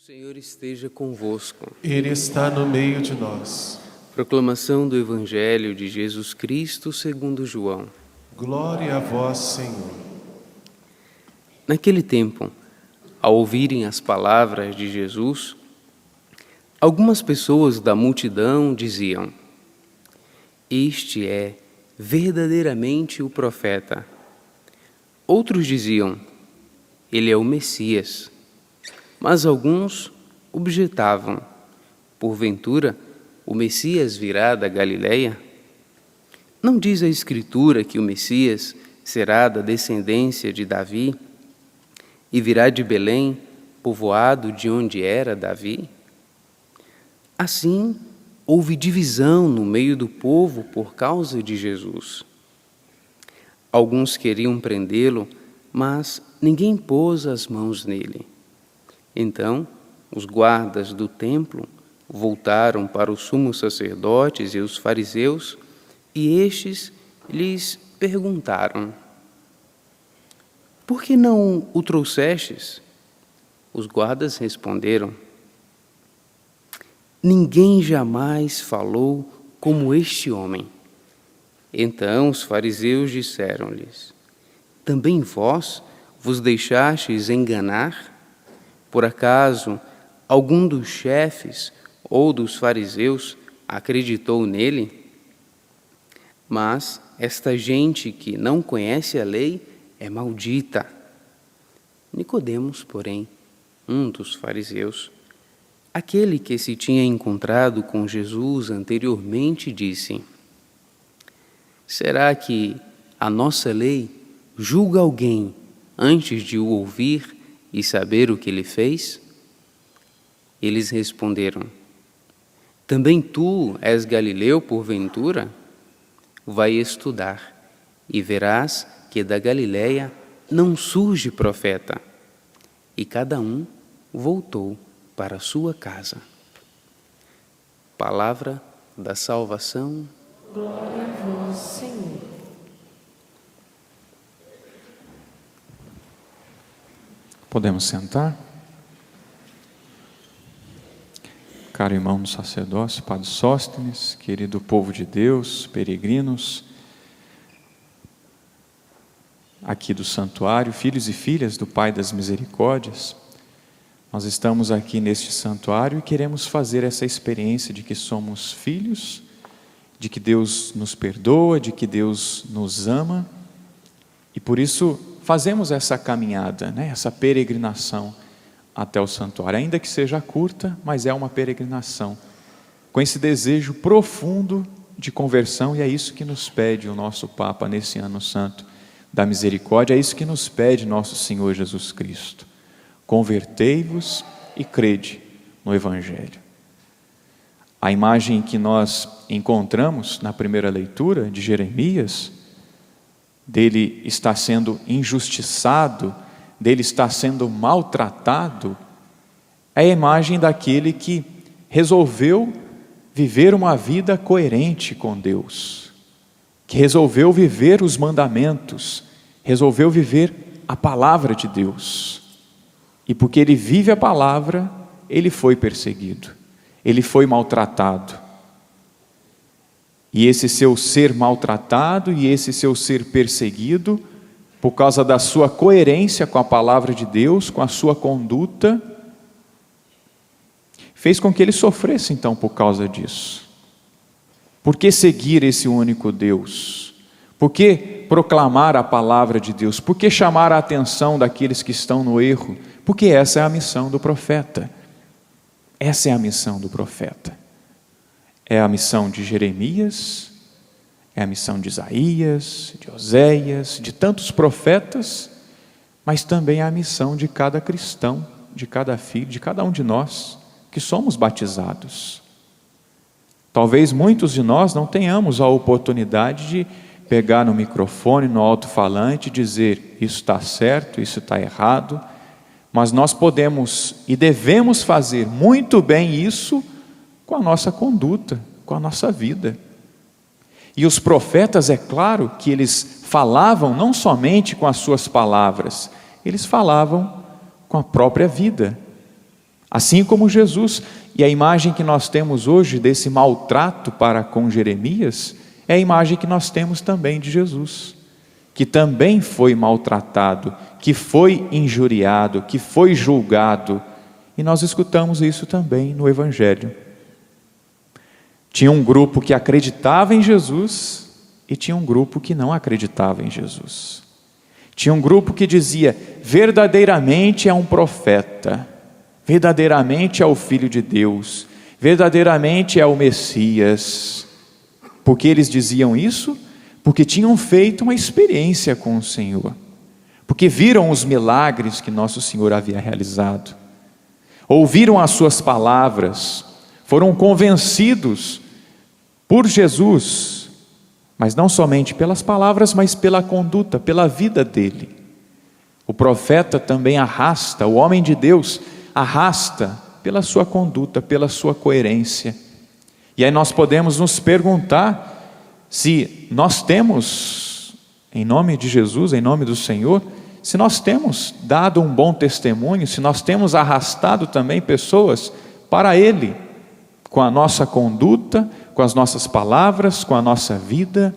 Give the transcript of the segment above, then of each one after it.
Senhor esteja convosco. Ele está no meio de nós. Proclamação do Evangelho de Jesus Cristo segundo João. Glória a vós, Senhor. Naquele tempo, ao ouvirem as palavras de Jesus, algumas pessoas da multidão diziam: "Este é verdadeiramente o profeta." Outros diziam: "Ele é o Messias." Mas alguns objetavam: "Porventura, o Messias virá da Galileia? Não diz a Escritura que o Messias será da descendência de Davi e virá de Belém, povoado de onde era Davi?" Assim, houve divisão no meio do povo por causa de Jesus. Alguns queriam prendê-lo, mas ninguém pôs as mãos nele. Então, os guardas do templo voltaram para os sumos sacerdotes e os fariseus, e estes lhes perguntaram: "Por que não o trouxestes?" Os guardas responderam: "Ninguém jamais falou como este homem." Então os fariseus disseram-lhes: "Também vós vos deixastes enganar? Por acaso algum dos chefes ou dos fariseus acreditou nele? Mas esta gente que não conhece a lei é maldita." Nicodemos, porém, um dos fariseus, aquele que se tinha encontrado com Jesus anteriormente, disse: "Será que a nossa lei julga alguém antes de o ouvir e saber o que ele fez?" Eles responderam: "Também tu és galileu porventura? Vai estudar e verás que da Galileia não surge profeta." E cada um voltou para sua casa. Palavra da salvação. Glória a vós, Senhor. Podemos sentar? Caro irmão do sacerdócio, Padre Sóstenes, querido povo de Deus, peregrinos, aqui do santuário, filhos e filhas do Pai das Misericórdias, nós estamos aqui neste santuário e queremos fazer essa experiência de que somos filhos, de que Deus nos perdoa, de que Deus nos ama, e por isso fazemos essa caminhada, essa peregrinação até o santuário, ainda que seja curta, mas é uma peregrinação, com esse desejo profundo de conversão, e é isso que nos pede o nosso Papa nesse ano santo da misericórdia, é isso que nos pede nosso Senhor Jesus Cristo: convertei-vos e crede no Evangelho. A imagem que nós encontramos na primeira leitura de Jeremias, dele está sendo injustiçado, dele está sendo maltratado, é a imagem daquele que resolveu viver uma vida coerente com Deus, que resolveu viver os mandamentos, resolveu viver a palavra de Deus. E porque ele vive a palavra, ele foi perseguido, ele foi maltratado. E esse seu ser maltratado e esse seu ser perseguido, por causa da sua coerência com a palavra de Deus, com a sua conduta, fez com que ele sofresse então por causa disso. Por que seguir esse único Deus? Por que proclamar a palavra de Deus? Por que chamar a atenção daqueles que estão no erro? Porque essa é a missão do profeta. Essa é a missão do profeta. É a missão de Jeremias, é a missão de Isaías, de Oséias, de tantos profetas, mas também é a missão de cada cristão, de cada filho, de cada um de nós que somos batizados. Talvez muitos de nós não tenhamos a oportunidade de pegar no microfone, no alto-falante e dizer: isso está certo, isso está errado, mas nós podemos e devemos fazer muito bem isso com a nossa conduta, com a nossa vida. E os profetas, é claro que eles falavam não somente com as suas palavras, eles falavam com a própria vida. Assim como Jesus, e a imagem que nós temos hoje desse maltrato para com Jeremias, é a imagem que nós temos também de Jesus, que também foi maltratado, que foi injuriado, que foi julgado, e nós escutamos isso também no Evangelho. Tinha um grupo que acreditava em Jesus e tinha um grupo que não acreditava em Jesus. Tinha um grupo que dizia, verdadeiramente é um profeta, verdadeiramente é o Filho de Deus, verdadeiramente é o Messias. Por que eles diziam isso? Porque tinham feito uma experiência com o Senhor, porque viram os milagres que nosso Senhor havia realizado, ouviram as suas palavras, foram convencidos por Jesus, mas não somente pelas palavras, mas pela conduta, pela vida dele. O profeta também arrasta, o homem de Deus arrasta pela sua conduta, pela sua coerência. E aí nós podemos nos perguntar se nós temos, em nome de Jesus, em nome do Senhor, se nós temos dado um bom testemunho, se nós temos arrastado também pessoas para Ele, com a nossa conduta, com as nossas palavras, com a nossa vida,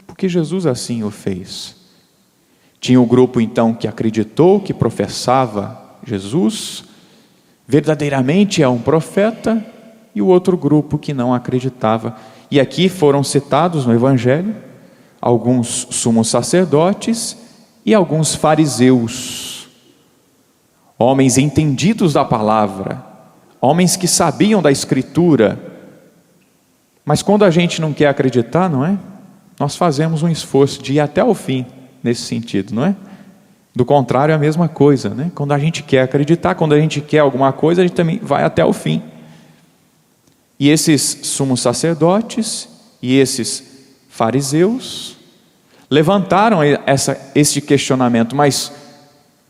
porque Jesus assim o fez. Tinha o grupo então que acreditou, que professava Jesus, verdadeiramente é um profeta, e o outro grupo que não acreditava. E aqui foram citados no Evangelho alguns sumos sacerdotes e alguns fariseus, homens entendidos da palavra, homens que sabiam da Escritura. Mas quando a gente não quer acreditar, não é? Nós fazemos um esforço de ir até o fim nesse sentido, não é? Do contrário, é a mesma coisa, né? Quando a gente quer acreditar, quando a gente quer alguma coisa, a gente também vai até o fim. E esses sumos sacerdotes e esses fariseus levantaram este questionamento, mas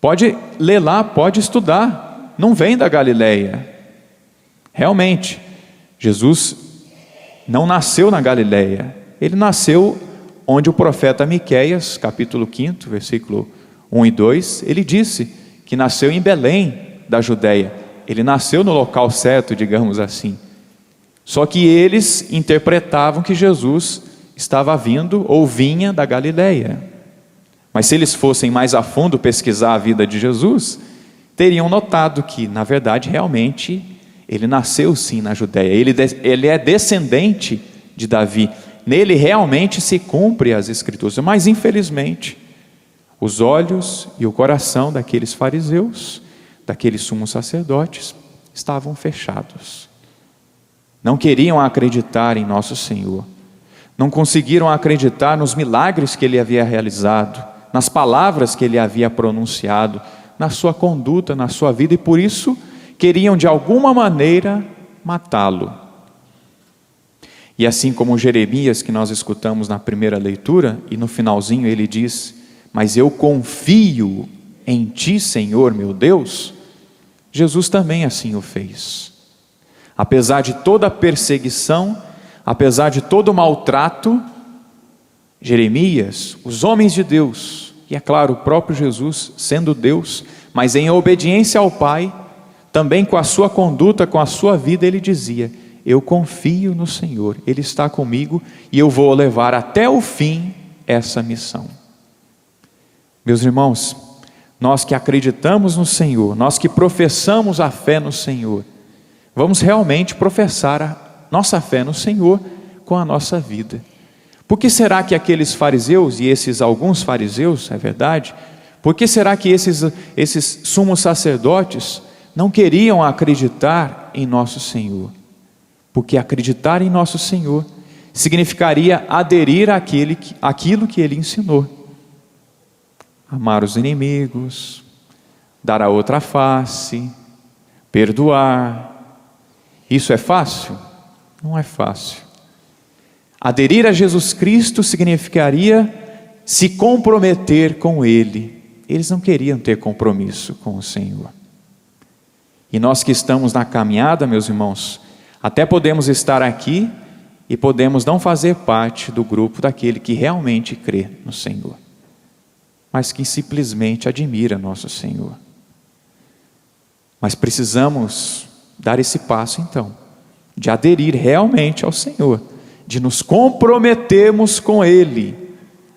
pode ler lá, pode estudar, não vem da Galileia. Realmente, Jesus não nasceu na Galileia, ele nasceu onde o profeta Miqueias, capítulo 5, versículo 1 e 2, ele disse que nasceu em Belém da Judeia, ele nasceu no local certo, digamos assim. Só que eles interpretavam que Jesus estava vindo ou vinha da Galileia. Mas se eles fossem mais a fundo pesquisar a vida de Jesus, teriam notado que, na verdade, realmente, ele nasceu sim na Judeia. Ele é descendente de Davi. Nele realmente se cumpre as Escrituras. Mas, infelizmente, os olhos e o coração daqueles fariseus, daqueles sumos sacerdotes, estavam fechados. Não queriam acreditar em nosso Senhor, não conseguiram acreditar nos milagres que Ele havia realizado, nas palavras que Ele havia pronunciado, na sua conduta, na sua vida, e por isso queriam de alguma maneira matá-lo. E assim como Jeremias, que nós escutamos na primeira leitura, e no finalzinho ele diz, mas eu confio em Ti, Senhor meu Deus, Jesus também assim o fez. Apesar de toda a perseguição, apesar de todo o maltrato, Jeremias, os homens de Deus, e é claro, o próprio Jesus, sendo Deus, mas em obediência ao Pai, também com a sua conduta, com a sua vida, ele dizia, eu confio no Senhor, Ele está comigo e eu vou levar até o fim essa missão. Meus irmãos, nós que acreditamos no Senhor, nós que professamos a fé no Senhor, vamos realmente professar a nossa fé no Senhor com a nossa vida. Por que será que aqueles fariseus, e esses alguns fariseus, é verdade, por que será que esses sumos sacerdotes não queriam acreditar em nosso Senhor? Porque acreditar em nosso Senhor significaria aderir àquilo que Ele ensinou. Amar os inimigos, dar a outra face, perdoar. Isso é fácil? Não é fácil. Aderir a Jesus Cristo significaria se comprometer com Ele. Eles não queriam ter compromisso com o Senhor. E nós que estamos na caminhada, meus irmãos, até podemos estar aqui e podemos não fazer parte do grupo daquele que realmente crê no Senhor, mas que simplesmente admira nosso Senhor. Mas precisamos dar esse passo então, de aderir realmente ao Senhor, de nos comprometermos com Ele,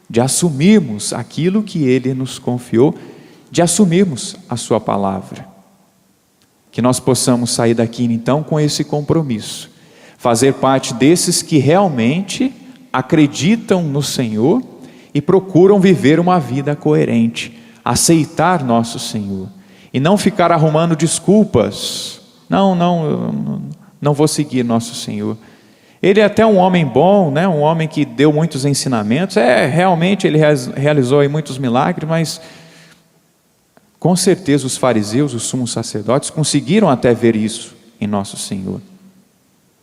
de assumirmos aquilo que Ele nos confiou, de assumirmos a sua palavra. Que nós possamos sair daqui então com esse compromisso, fazer parte desses que realmente acreditam no Senhor e procuram viver uma vida coerente, aceitar nosso Senhor e não ficar arrumando desculpas. Não vou seguir nosso Senhor. Ele é até um homem bom, né? Um homem que deu muitos ensinamentos, realmente ele realizou aí muitos milagres, mas com certeza os fariseus, os sumos sacerdotes, conseguiram até ver isso em nosso Senhor.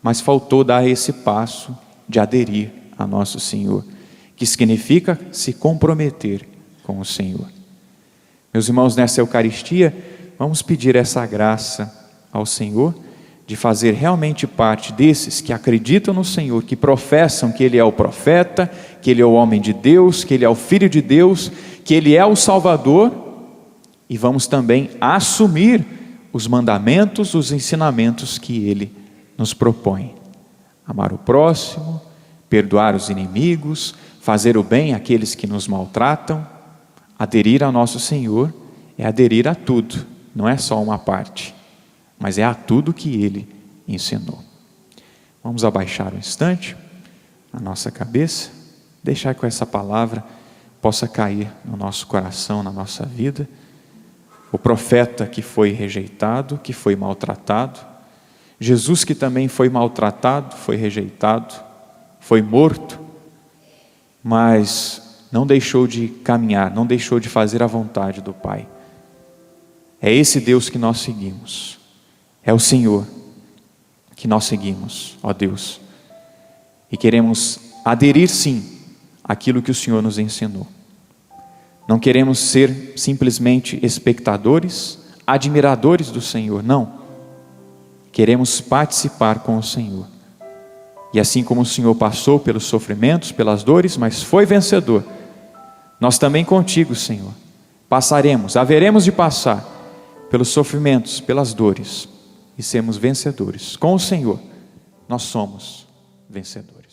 Mas faltou dar esse passo de aderir a nosso Senhor, que significa se comprometer com o Senhor. Meus irmãos, nessa Eucaristia, vamos pedir essa graça ao Senhor, de fazer realmente parte desses que acreditam no Senhor, que professam que Ele é o profeta, que Ele é o homem de Deus, que Ele é o Filho de Deus, que Ele é o Salvador, e vamos também assumir os mandamentos, os ensinamentos que Ele nos propõe. Amar o próximo, perdoar os inimigos, fazer o bem àqueles que nos maltratam. Aderir ao nosso Senhor é aderir a tudo, não é só uma parte, mas é a tudo que Ele ensinou. Vamos abaixar um instante a nossa cabeça, deixar que essa palavra possa cair no nosso coração, na nossa vida. O profeta que foi rejeitado, que foi maltratado, Jesus que também foi maltratado, foi rejeitado, foi morto, mas não deixou de caminhar, não deixou de fazer a vontade do Pai. É esse Deus que nós seguimos. É o Senhor que nós seguimos, ó Deus. E queremos aderir sim àquilo que o Senhor nos ensinou. Não queremos ser simplesmente espectadores, admiradores do Senhor, não. Queremos participar com o Senhor. E assim como o Senhor passou pelos sofrimentos, pelas dores, mas foi vencedor, nós também contigo, Senhor, passaremos, haveremos de passar pelos sofrimentos, pelas dores, e sermos vencedores. Com o Senhor, nós somos vencedores.